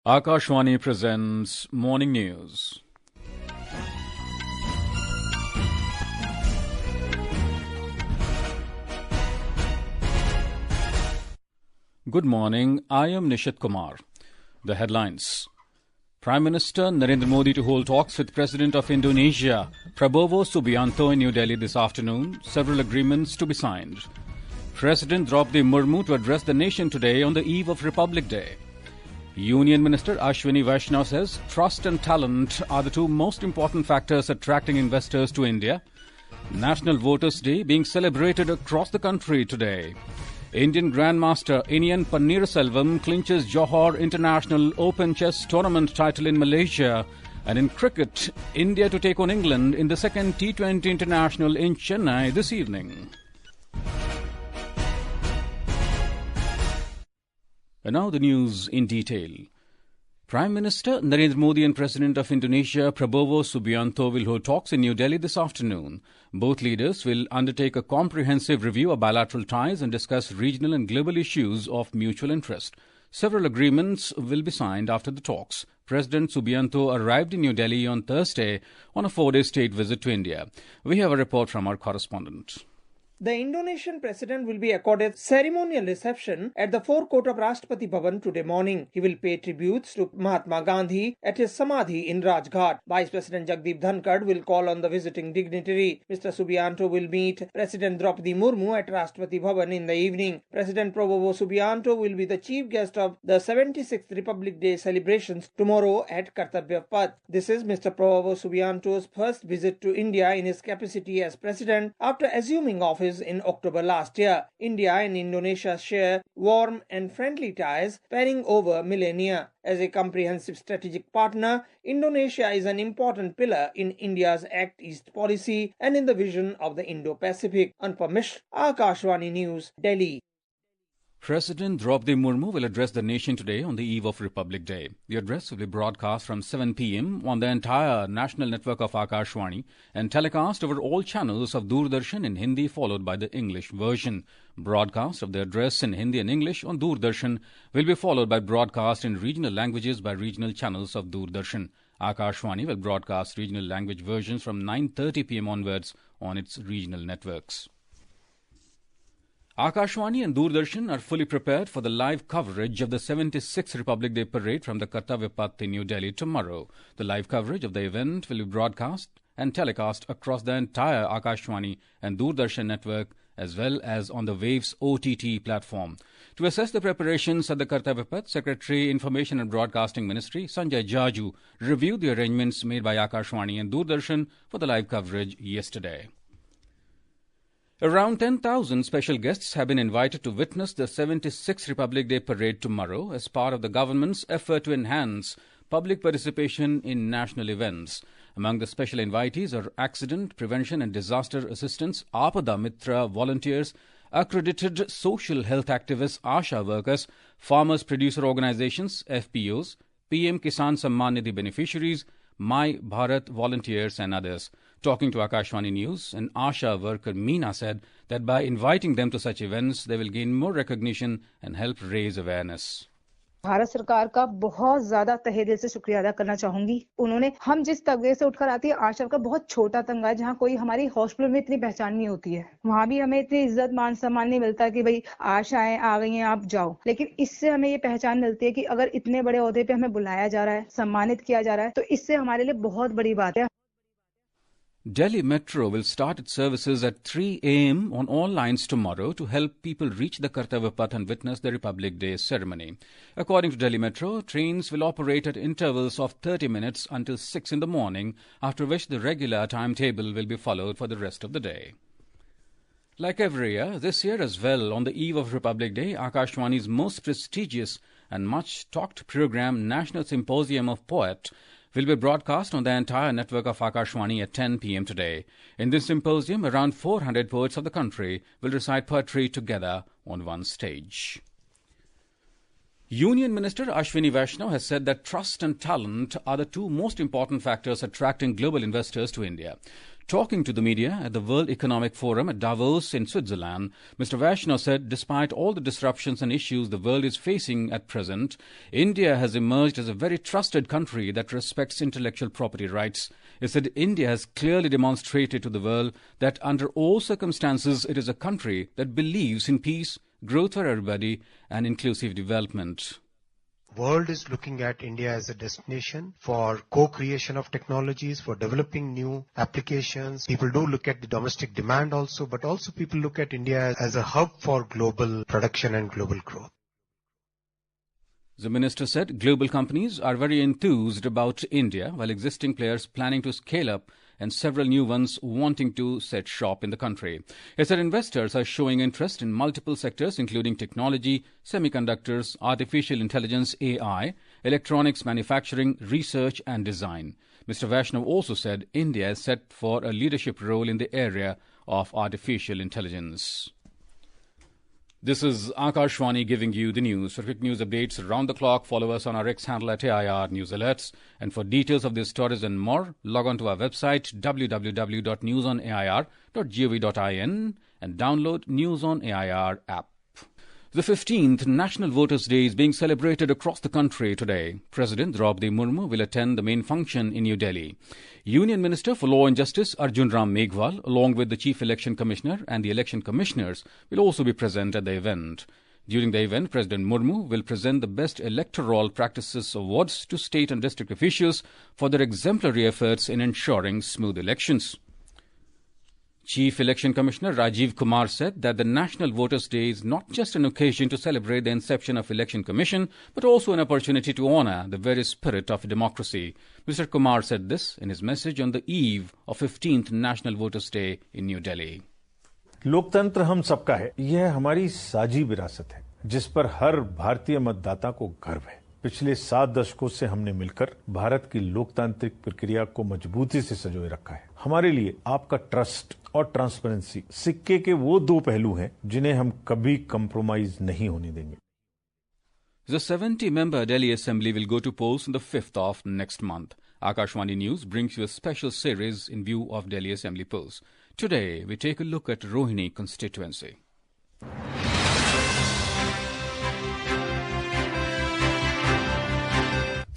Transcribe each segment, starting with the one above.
Akashwani presents Morning News. Good morning, I am Nishit Kumar. The headlines. Prime Minister Narendra Modi to hold talks with President of Indonesia, Prabowo Subianto in New Delhi this afternoon. Several agreements to be signed. President Droupadi Murmu to address the nation today on the eve of Republic Day. Union Minister Ashwini Vaishnaw says trust and talent are the two most important factors attracting investors to India. National Voters' Day being celebrated across the country today. Indian Grandmaster Iniyan Panneerselvam clinches Johor International Open chess tournament title in Malaysia. And in cricket, India to take on England in the second T20 International in Chennai this evening. And now the news in detail. Prime Minister Narendra Modi and President of Indonesia Prabowo Subianto will hold talks in New Delhi this afternoon. Both leaders will undertake a comprehensive review of bilateral ties and discuss regional and global issues of mutual interest. Several agreements will be signed after the talks. President Subianto arrived in New Delhi on Thursday on a 4-day state visit to India. We have a report from our correspondent. The Indonesian president will be accorded ceremonial reception at the forecourt of Rashtrapati Bhavan today morning. He will pay tributes to Mahatma Gandhi at his Samadhi in Rajghat. Vice President Jagdeep Dhankad will call on the visiting dignitary. Mr. Subianto will meet President Droupadi Murmu at Rashtrapati Bhavan in the evening. President Prabowo Subianto will be the chief guest of the 76th Republic Day celebrations tomorrow at Kartavya Path. This is Mr. Prabowo Subianto's first visit to India in his capacity as president after assuming office in October last year. India and Indonesia share warm and friendly ties spanning over millennia. As a comprehensive strategic partner, Indonesia is an important pillar in India's Act East policy and in the vision of the Indo-Pacific. Anupamish, Akashwani News, Delhi. President Droupadi Murmu will address the nation today on the eve of Republic Day. The address will be broadcast from 7 p.m. on the entire national network of Akashwani and telecast over all channels of Doordarshan in Hindi, followed by the English version. Broadcast of the address in Hindi and English on Doordarshan will be followed by broadcast in regional languages by regional channels of Doordarshan. Akashwani will broadcast regional language versions from 9:30 p.m. onwards on its regional networks. Akashwani and Doordarshan are fully prepared for the live coverage of the 76th Republic Day Parade from the Kartavya Path in New Delhi tomorrow. The live coverage of the event will be broadcast and telecast across the entire Akashwani and Doordarshan network as well as on the Waves OTT platform. To assess the preparations at the Kartavya Path, Secretary, Information and Broadcasting Ministry Sanjay Jaju reviewed the arrangements made by Akashwani and Doordarshan for the live coverage yesterday. Around 10,000 special guests have been invited to witness the 76th Republic Day Parade tomorrow as part of the government's effort to enhance public participation in national events. Among the special invitees are accident, prevention and disaster assistance, Apada Mitra volunteers, accredited social health activists, ASHA workers, farmers producer organizations, FPOs, PM Kisan Samman Nidhi beneficiaries, My Bharat volunteers and others. Talking to Akashwani News, an ASHA worker Meena said that by inviting them to such events, they will gain more recognition and help raise awareness. Bharat सरकार का बहुत ज्यादा तहे दिल से शुक्रिया अदा करना चाहूंगी। उन्होंने हम जिस तबके से उठकर आती है, आशा का बहुत छोटा तंगा है जहाँ कोई हमारी हॉस्पिटल में इतनी पहचान नहीं होती है, वहाँ भी हमें इतनी इज्जत मान सम्मान नहीं मिलता कि भाई आशाएं आ गई हैं आप जाओ, लेकिन इससे हमें ये पहचान मिलती है कि अगर इतने बड़े ओहदे पे हमें बुलाया जा रहा है, सम्मानित किया जा रहा है, तो इससे हमारे लिए बहुत बड़ी बात है। Delhi Metro will start its services at 3 a.m. on all lines tomorrow to help people reach the Kartavya Path and witness the Republic Day ceremony. According to Delhi Metro, trains will operate at intervals of 30 minutes until 6 in the morning, after which the regular timetable will be followed for the rest of the day. Like every year, this year as well, on the eve of Republic Day, Akashwani's most prestigious and much talked program, National Symposium of Poet, will be broadcast on the entire network of Akashwani at 10 p.m. today. In this symposium, around 400 poets of the country will recite poetry together on one stage. Union Minister Ashwini Vaishnaw has said that trust and talent are the two most important factors attracting global investors to India. Talking to the media at the World Economic Forum at Davos in Switzerland, Mr. Vaishnaw said despite all the disruptions and issues the world is facing at present, India has emerged as a very trusted country that respects intellectual property rights. He said India has clearly demonstrated to the world that under all circumstances it is a country that believes in peace, growth for everybody and inclusive development. World is looking at India as a destination for co-creation of technologies, for developing new applications. People do look at the domestic demand also, but also people look at India as a hub for global production and global growth. The minister said global companies are very enthused about India, while existing players planning to scale up and several new ones wanting to set shop in the country. He said investors are showing interest in multiple sectors including technology, semiconductors, artificial intelligence, AI, electronics manufacturing, research and design. Mr. Vaishnaw also said India is set for a leadership role in the area of artificial intelligence. This is Akashvani giving you the news. For quick news updates around the clock, follow us on our X handle at AIR News Alerts. And for details of these stories and more, log on to our website www.newsonair.gov.in and download News on AIR app. The 15th National Voters' Day is being celebrated across the country today. President Droupadi Murmu will attend the main function in New Delhi. Union Minister for Law and Justice Arjun Ram Meghwal, along with the Chief Election Commissioner and the election commissioners, will also be present at the event. During the event, President Murmu will present the Best Electoral Practices Awards to state and district officials for their exemplary efforts in ensuring smooth elections. Chief Election Commissioner Rajiv Kumar said that the National Voters' Day is not just an occasion to celebrate the inception of Election Commission, but also an opportunity to honour the very spirit of democracy. Mr. Kumar said this in his message on the eve of 15th National Voters' Day in New Delhi. लोकतंत्र हम सबका है। यह हमारी साझी विरासत है, जिस पर हर भारतीय मतदाता को गर्व है। पिछले 7 दशकों से हमने मिलकर भारत की लोकतांत्रिक प्रक्रिया को मजबूती से संजोए रखा है। हमारे लिए आपका ट्रस्ट और ट्रांसपेरेंसी सिक्के के वो 2 पहलू हैं जिन्हें हम कभी कंप्रोमाइज नहीं होने देंगे। The 70-member Delhi Assembly will go to polls on the 5th of next month. Akashvani News brings you a special series in view of Delhi Assembly polls. Today, we take a look at Rohini constituency.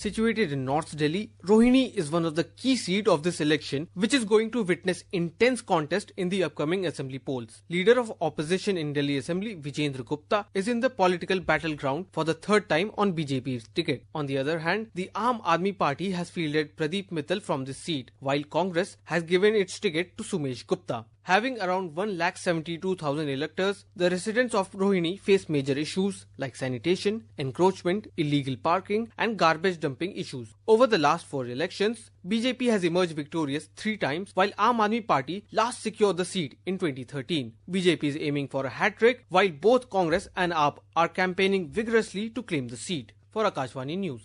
Situated in North Delhi, Rohini is one of the key seats of this election, which is going to witness intense contest in the upcoming assembly polls. Leader of opposition in Delhi Assembly, Vijendra Gupta, is in the political battleground for the 3rd time on BJP's ticket. On the other hand, the Aam Aadmi Party has fielded Pradeep Mittal from this seat, while Congress has given its ticket to Sumesh Gupta. Having around 1,72,000 electors, the residents of Rohini face major issues like sanitation, encroachment, illegal parking and garbage dumping issues. Over the last 4 elections, BJP has emerged victorious 3 times while Aam Aadmi Party last secured the seat in 2013. BJP is aiming for a hat-trick while both Congress and AAP are campaigning vigorously to claim the seat. For Akashvani News.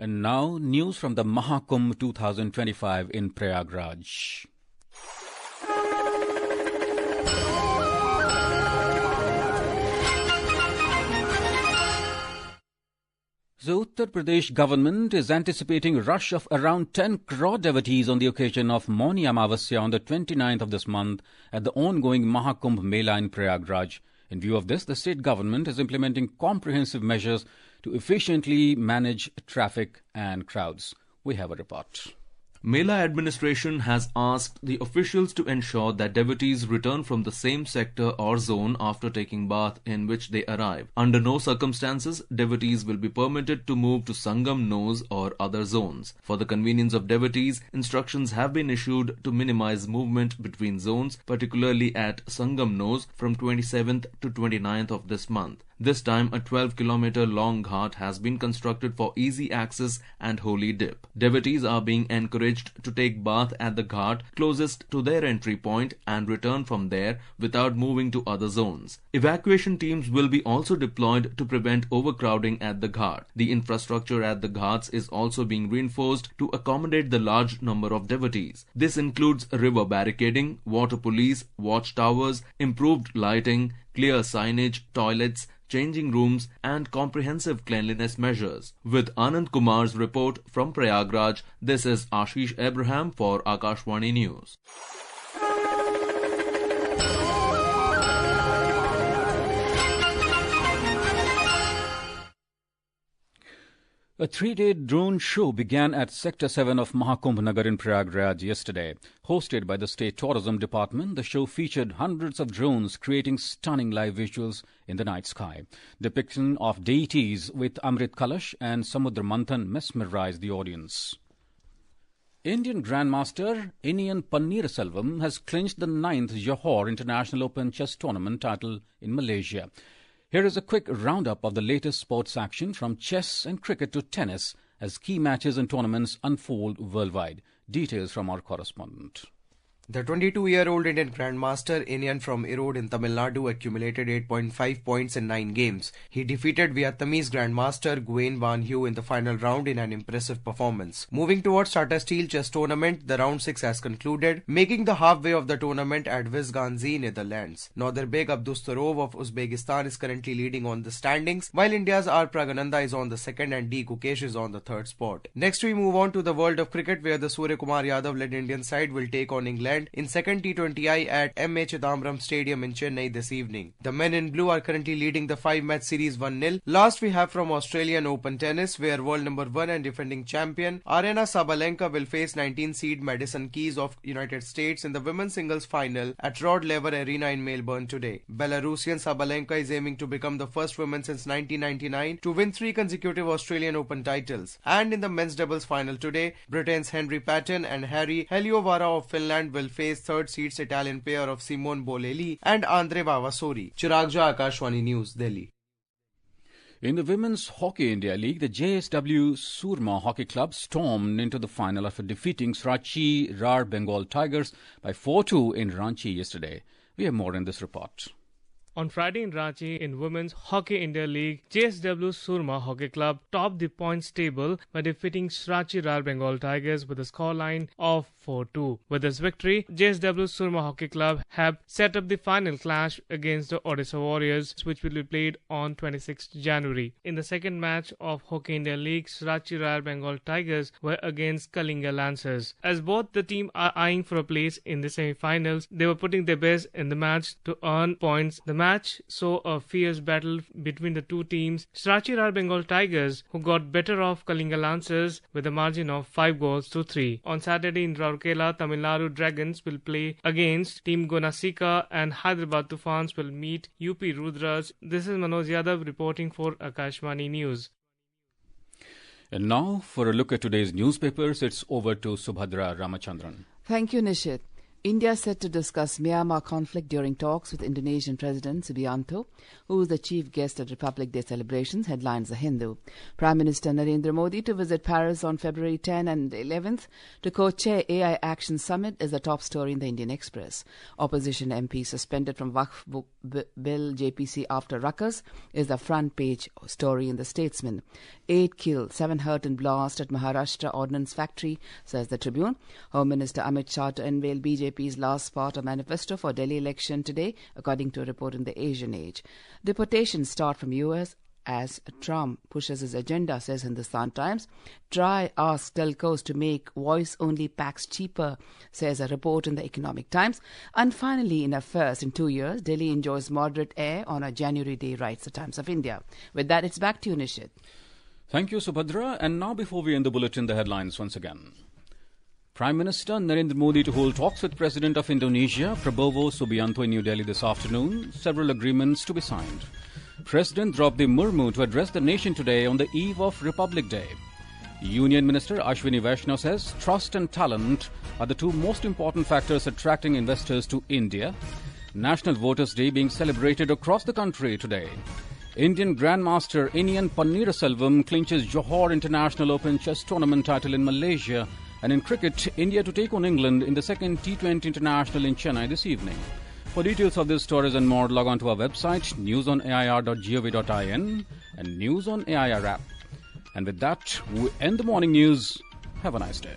And now, news from the Mahakumbh 2025 in Prayagraj. The Uttar Pradesh government is anticipating a rush of around 10 crore devotees on the occasion of Mauni Amavasya on the 29th of this month at the ongoing Mahakumbh Mela in Prayagraj. In view of this, the state government is implementing comprehensive measures to efficiently manage traffic and crowds. We have a report. Mela administration has asked the officials to ensure that devotees return from the same sector or zone after taking bath in which they arrive. Under no circumstances, devotees will be permitted to move to Sangam Nose or other zones. For the convenience of devotees, instructions have been issued to minimize movement between zones, particularly at Sangam Nose from 27th to 29th of this month. This time, a 12-kilometer long ghat has been constructed for easy access and holy dip. Devotees are being encouraged to take bath at the ghat closest to their entry point and return from there without moving to other zones. Evacuation teams will be also deployed to prevent overcrowding at the ghat. The infrastructure at the ghats is also being reinforced to accommodate the large number of devotees. This includes river barricading, water police, watchtowers, improved lighting, clear signage, toilets, changing rooms and comprehensive cleanliness measures. With Anand Kumar's report from Prayagraj, this is Ashish Abraham for Akashvani News. A three-day drone show began at Sector 7 of Mahakumbh Nagar in Prayagraj yesterday. Hosted by the State Tourism Department, the show featured hundreds of drones creating stunning live visuals in the night sky. Depiction of deities with Amrit Kalash and Samudra Manthan mesmerized the audience. Indian Grandmaster Iniyan Panneerselvam has clinched the 9th Johor International Open chess tournament title in Malaysia. Here is a quick roundup of the latest sports action from chess and cricket to tennis as key matches and tournaments unfold worldwide. Details from our correspondent. The 22-year-old Indian Grandmaster Iniyan from Erode in Tamil Nadu accumulated 8.5 points in 9 games. He defeated Vietnamese Grandmaster Nguyen Van Hue in the final round in an impressive performance. Moving towards Tata Steel Chess Tournament, the round 6 has concluded, making the halfway of the tournament at Vizganzi, Netherlands. Nordirbek Abdustarov of Uzbekistan is currently leading on the standings, while India's R. Pragananda is on the second and D. Gukesh is on the third spot. Next we move on to the world of cricket, where the Surya Kumar Yadav-led Indian side will take on England in second T20I at M.A. Chidambaram Stadium in Chennai this evening. The men in blue are currently leading the 5-match series 1-0. Last we have from Australian Open tennis, where world number 1 and defending champion Aryna Sabalenka will face 19-seed Madison Keys of United States in the women's singles final at Rod Laver Arena in Melbourne today. Belarusian Sabalenka is aiming to become the first woman since 1999 to win 3 consecutive Australian Open titles. And in the men's doubles final today, Britain's Henry Patton and Harry Heliovara of Finland will face third seeds Italian pair of Simone Bolelli and Andre Vavasori. Chirag Jha, Akashvani News, Delhi. In the Women's Hockey India League, the JSW Surma Hockey Club stormed into the final after defeating Ranchi Rar Bengal Tigers by 4-2 in Ranchi yesterday. We have more in this report. On Friday in Ranchi, in Women's Hockey India League, JSW Surma Hockey Club topped the points table by defeating Ranchi Rar Bengal Tigers with a scoreline of 4-2. With this victory, JSW Surma Hockey Club have set up the final clash against the Odisha Warriors, which will be played on 26th January. In the second match of Hockey India League, Ranchi Rar Bengal Tigers were against Kalinga Lancers. As both the team are eyeing for a place in the semi-finals, they were putting their best in the match to earn points. The match saw a fierce battle between the two teams. Ranchi Rar Bengal Tigers, who got better off Kalinga Lancers with a margin of 5-3. On Saturday in Rourkela, Tamil Nadu Dragons will play against Team Gonasika and Hyderabad Tufans will meet UP Rudras. This is Manoj Yadav reporting for Akashvani News. And now, for a look at today's newspapers, it's over to Subhadra Ramachandran. Thank you, Nishit. India set to discuss Myanmar conflict during talks with Indonesian President Subianto, who is the chief guest at Republic Day celebrations, headlines The Hindu. Prime Minister Narendra Modi to visit Paris on February 10 and 11th to co-chair AI Action Summit is the top story in the Indian Express. Opposition MP suspended from Waqf Bill JPC after ruckus is the front page story in the Statesman. 8 killed, 7 hurt in blast at Maharashtra Ordnance Factory, says the Tribune. Home Minister Amit Shah to unveil BJP's last part of manifesto for Delhi election today, according to a report in the Asian Age. Deportations start from US as Trump pushes his agenda, says Hindustan Times. Try asks telcos to make voice-only packs cheaper, says a report in the Economic Times. And finally, in a first in 2 years, Delhi enjoys moderate air on a January day, writes the Times of India. With that, it's back to you, Nishit. Thank you, Subhadra. And now, before we end the bulletin, the headlines once again. Prime Minister Narendra Modi to hold talks with President of Indonesia, Prabowo Subianto, in New Delhi this afternoon. Several agreements to be signed. President Droupadi Murmu to address the nation today on the eve of Republic Day. Union Minister Ashwini Vaishnaw says trust and talent are the two most important factors attracting investors to India. National Voters' Day being celebrated across the country today. Indian Grandmaster Iniyan Panneerselvam clinches Johor International Open chess tournament title in Malaysia. And in cricket, India to take on England in the second T20 International in Chennai this evening. For details of these stories and more, log on to our website, newsonair.gov.in and News on AIR app. And with that, we end the morning news. Have a nice day.